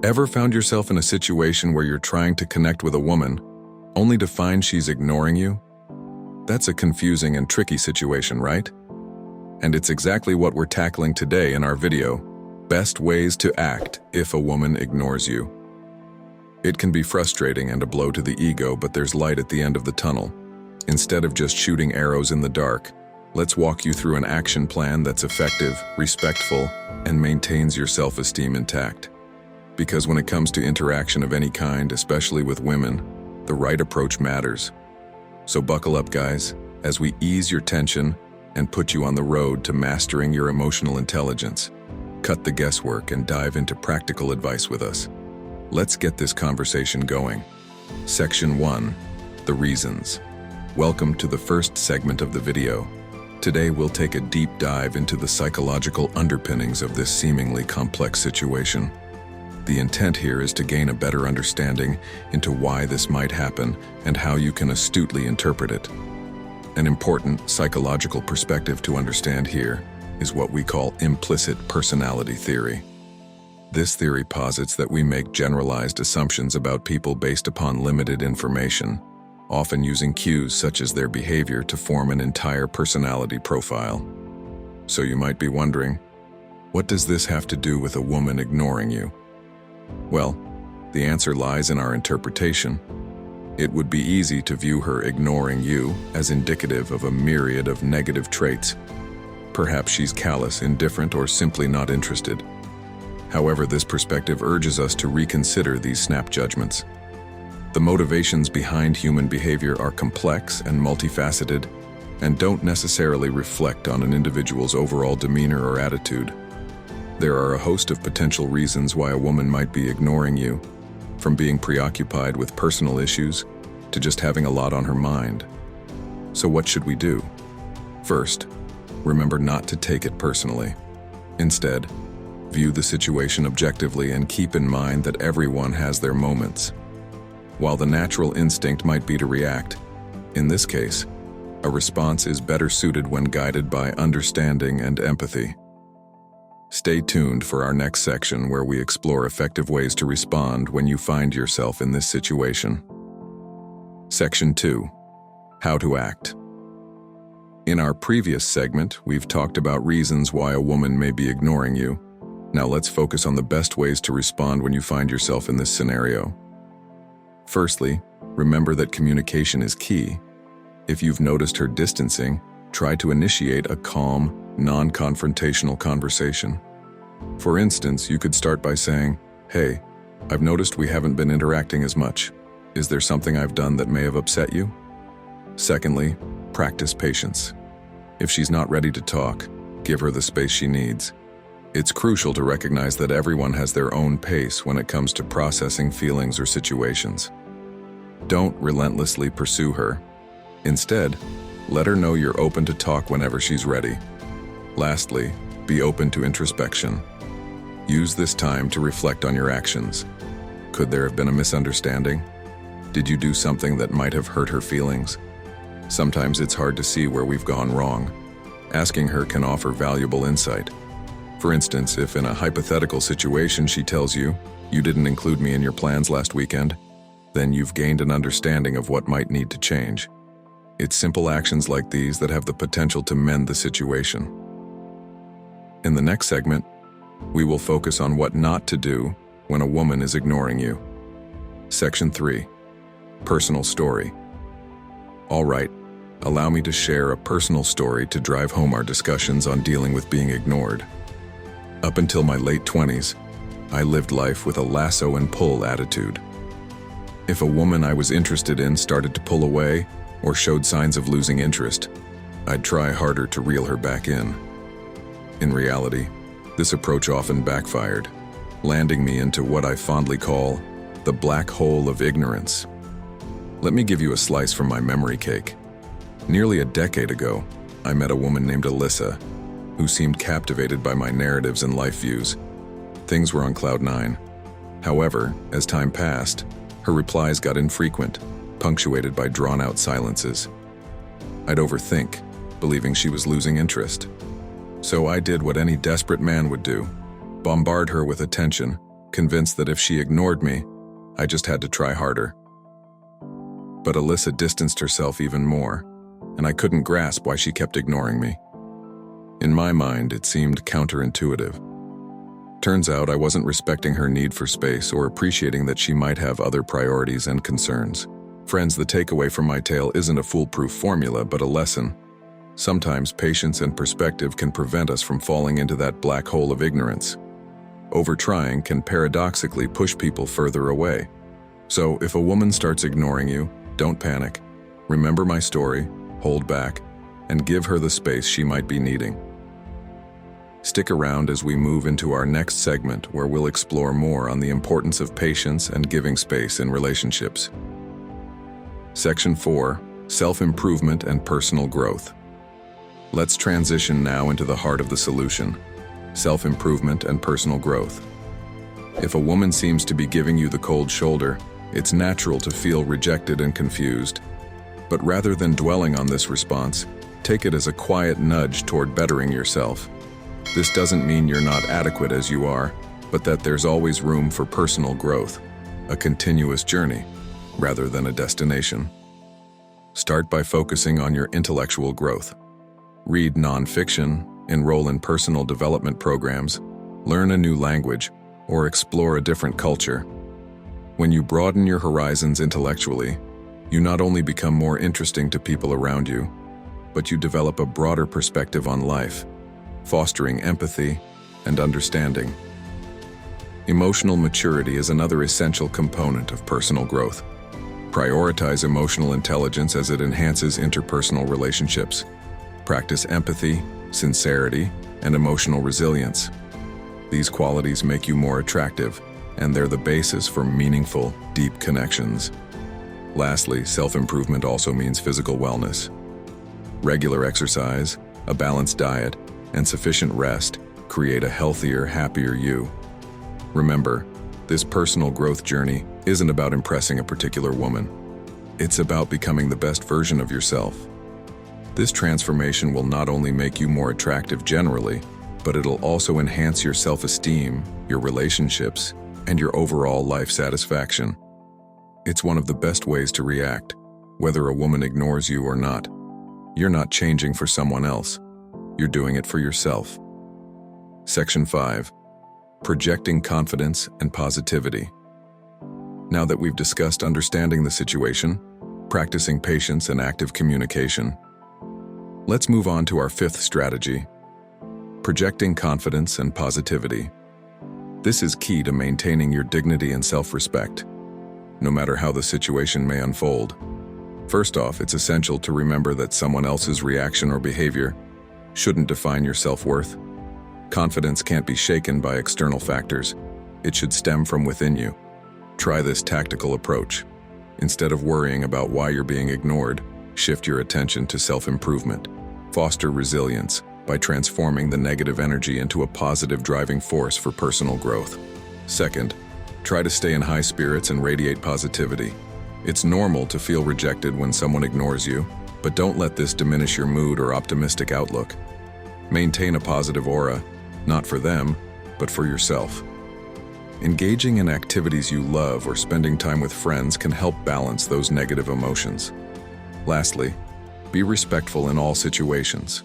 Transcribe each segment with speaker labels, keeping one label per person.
Speaker 1: Ever found yourself in a situation where you're trying to connect with a woman, only to find she's ignoring you? That's a confusing and tricky situation, right? And it's exactly what we're tackling today in our video, Best Ways to Act If a Woman Ignores You. It can be frustrating and a blow to the ego, but there's light at the end of the tunnel. Instead of just shooting arrows in the dark, let's walk you through an action plan that's effective, respectful, and maintains your self-esteem intact. Because when it comes to interaction of any kind, especially with women, the right approach matters. So buckle up, guys, as we ease your tension and put you on the road to mastering your emotional intelligence. Cut the guesswork and dive into practical advice with us. Let's get this conversation going. Section 1, The Reasons. Welcome to the first segment of the video. Today we'll take a deep dive into the psychological underpinnings of this seemingly complex situation. The intent here is to gain a better understanding into why this might happen and how you can astutely interpret it. An important psychological perspective to understand here is what we call implicit personality theory. This theory posits that we make generalized assumptions about people based upon limited information, often using cues such as their behavior to form an entire personality profile. So you might be wondering, what does this have to do with a woman ignoring you? Well, the answer lies in our interpretation. It would be easy to view her ignoring you as indicative of a myriad of negative traits. Perhaps she's callous, indifferent, or simply not interested. However, this perspective urges us to reconsider these snap judgments. The motivations behind human behavior are complex and multifaceted, and don't necessarily reflect on an individual's overall demeanor or attitude. There are a host of potential reasons why a woman might be ignoring you, from being preoccupied with personal issues to just having a lot on her mind. So what should we do? First, remember not to take it personally. Instead, view the situation objectively and keep in mind that everyone has their moments. While the natural instinct might be to react, in this case, a response is better suited when guided by understanding and empathy. Stay tuned for our next section where we explore effective ways to respond when you find yourself in this situation. Section 2, How to Act. In our previous segment, we've talked about reasons why a woman may be ignoring you. Now let's focus on the best ways to respond when you find yourself in this scenario. Firstly, remember that communication is key. If you've noticed her distancing, try to initiate a calm, non-confrontational conversation. For instance, you could start by saying, "Hey, I've noticed we haven't been interacting as much. Is there something I've done that may have upset you?" Secondly, practice patience. If she's not ready to talk, give her the space she needs. It's crucial to recognize that everyone has their own pace when it comes to processing feelings or situations. Don't relentlessly pursue her. Instead, let her know you're open to talk whenever she's ready. Lastly, be open to introspection. Use this time to reflect on your actions. Could there have been a misunderstanding? Did you do something that might have hurt her feelings? Sometimes it's hard to see where we've gone wrong. Asking her can offer valuable insight. For instance, if in a hypothetical situation she tells you, "You didn't include me in your plans last weekend," then you've gained an understanding of what might need to change. It's simple actions like these that have the potential to mend the situation. In the next segment, we will focus on what not to do when a woman is ignoring you. Section 3, Personal Story. All right, allow me to share a personal story to drive home our discussions on dealing with being ignored. Up until my late 20s, I lived life with a lasso and pull attitude. If a woman I was interested in started to pull away or showed signs of losing interest, I'd try harder to reel her back in. In reality, this approach often backfired, landing me into what I fondly call the black hole of ignorance. Let me give you a slice from my memory cake. Nearly a decade ago, I met a woman named Alyssa, who seemed captivated by my narratives and life views. Things were on cloud nine. However, as time passed, her replies got infrequent, punctuated by drawn-out silences. I'd overthink, believing she was losing interest. So I did what any desperate man would do, bombard her with attention, convinced that if she ignored me, I just had to try harder. But Alyssa distanced herself even more, and I couldn't grasp why she kept ignoring me. In my mind, it seemed counterintuitive. Turns out I wasn't respecting her need for space or appreciating that she might have other priorities and concerns. Friends, the takeaway from my tale isn't a foolproof formula, but a lesson. Sometimes patience and perspective can prevent us from falling into that black hole of ignorance. Overtrying can paradoxically push people further away. So if a woman starts ignoring you, don't panic. Remember my story, hold back, and give her the space she might be needing. Stick around as we move into our next segment where we'll explore more on the importance of patience and giving space in relationships. Section 4, Self-Improvement and Personal Growth. Let's transition now into the heart of the solution, self-improvement and personal growth. If a woman seems to be giving you the cold shoulder, it's natural to feel rejected and confused. But rather than dwelling on this response, take it as a quiet nudge toward bettering yourself. This doesn't mean you're not adequate as you are, but that there's always room for personal growth, a continuous journey, rather than a destination. Start by focusing on your intellectual growth. Read nonfiction, enroll in personal development programs, learn a new language, or explore a different culture. When you broaden your horizons intellectually, you not only become more interesting to people around you, but you develop a broader perspective on life, fostering empathy and understanding. Emotional maturity is another essential component of personal growth. Prioritize emotional intelligence as it enhances interpersonal relationships. Practice empathy, sincerity, and emotional resilience. These qualities make you more attractive, and they're the basis for meaningful, deep connections. Lastly, self-improvement also means physical wellness. Regular exercise, a balanced diet, and sufficient rest create a healthier, happier you. Remember, this personal growth journey isn't about impressing a particular woman. It's about becoming the best version of yourself. This transformation will not only make you more attractive generally, but it'll also enhance your self-esteem, your relationships, and your overall life satisfaction. It's one of the best ways to react, whether a woman ignores you or not. You're not changing for someone else. You're doing it for yourself. Section 5. Projecting confidence and positivity. Now that we've discussed understanding the situation, practicing patience and active communication, let's move on to our fifth strategy, projecting confidence and positivity. This is key to maintaining your dignity and self-respect, no matter how the situation may unfold. First off, it's essential to remember that someone else's reaction or behavior shouldn't define your self-worth. Confidence can't be shaken by external factors. It should stem from within you. Try this tactical approach. Instead of worrying about why you're being ignored, shift your attention to self-improvement. Foster resilience by transforming the negative energy into a positive driving force for personal growth. Second, try to stay in high spirits and radiate positivity. It's normal to feel rejected when someone ignores you, but don't let this diminish your mood or optimistic outlook. Maintain a positive aura, not for them, but for yourself. Engaging in activities you love or spending time with friends can help balance those negative emotions. Lastly, be respectful in all situations.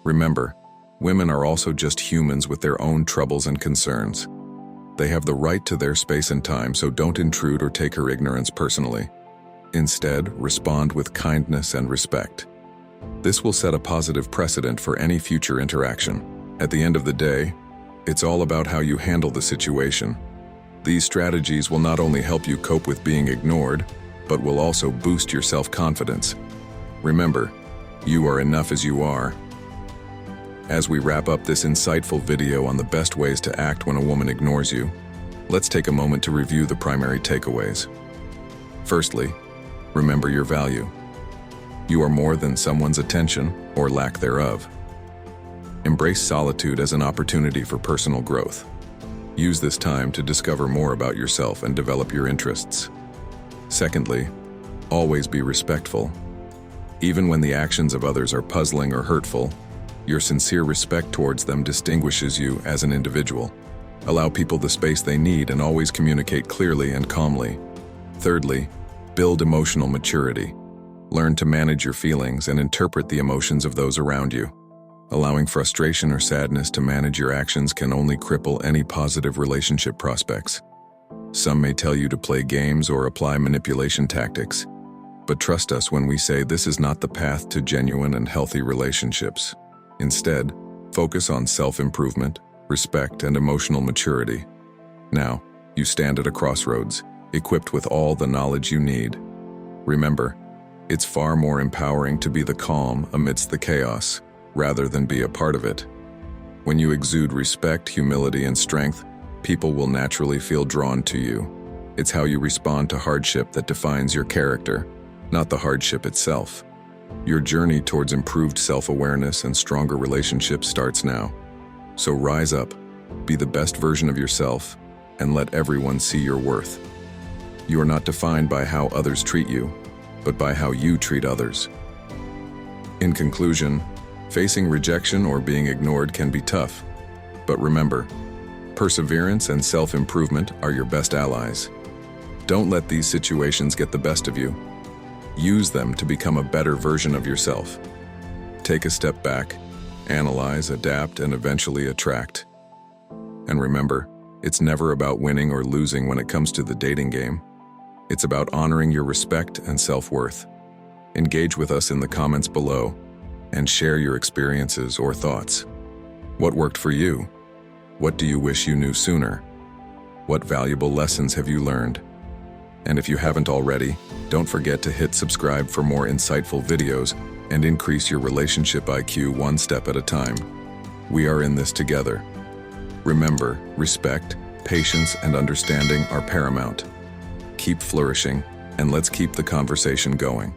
Speaker 1: Remember, women are also just humans with their own troubles and concerns. They have the right to their space and time, so don't intrude or take her ignorance personally. Instead, respond with kindness and respect. This will set a positive precedent for any future interaction. At the end of the day, it's all about how you handle the situation. These strategies will not only help you cope with being ignored, but will also boost your self-confidence. Remember, you are enough as you are. As we wrap up this insightful video on the best ways to act when a woman ignores you, let's take a moment to review the primary takeaways. Firstly, remember your value. You are more than someone's attention or lack thereof. Embrace solitude as an opportunity for personal growth. Use this time to discover more about yourself and develop your interests. Secondly, always be respectful. Even when the actions of others are puzzling or hurtful, your sincere respect towards them distinguishes you as an individual. Allow people the space they need and always communicate clearly and calmly. Thirdly, build emotional maturity. Learn to manage your feelings and interpret the emotions of those around you. Allowing frustration or sadness to manage your actions can only cripple any positive relationship prospects. Some may tell you to play games or apply manipulation tactics, but trust us when we say this is not the path to genuine and healthy relationships. Instead, focus on self-improvement, respect, and emotional maturity. Now, you stand at a crossroads, equipped with all the knowledge you need. Remember, it's far more empowering to be the calm amidst the chaos, rather than be a part of it. When you exude respect, humility, and strength, people will naturally feel drawn to you. It's how you respond to hardship that defines your character, not the hardship itself. Your journey towards improved self-awareness and stronger relationships starts now. So rise up, be the best version of yourself, and let everyone see your worth. You are not defined by how others treat you, but by how you treat others. In conclusion, facing rejection or being ignored can be tough, but remember, perseverance and self-improvement are your best allies. Don't let these situations get the best of you. Use them to become a better version of yourself. Take a step back, analyze, adapt, and eventually attract. And remember, it's never about winning or losing when it comes to the dating game. It's about honoring your respect and self-worth. Engage with us in the comments below and share your experiences or thoughts. What worked for you? What do you wish you knew sooner? What valuable lessons have you learned? And if you haven't already, don't forget to hit subscribe for more insightful videos and increase your relationship IQ one step at a time. We are in this together. Remember, respect, patience, and understanding are paramount. Keep flourishing, and let's keep the conversation going.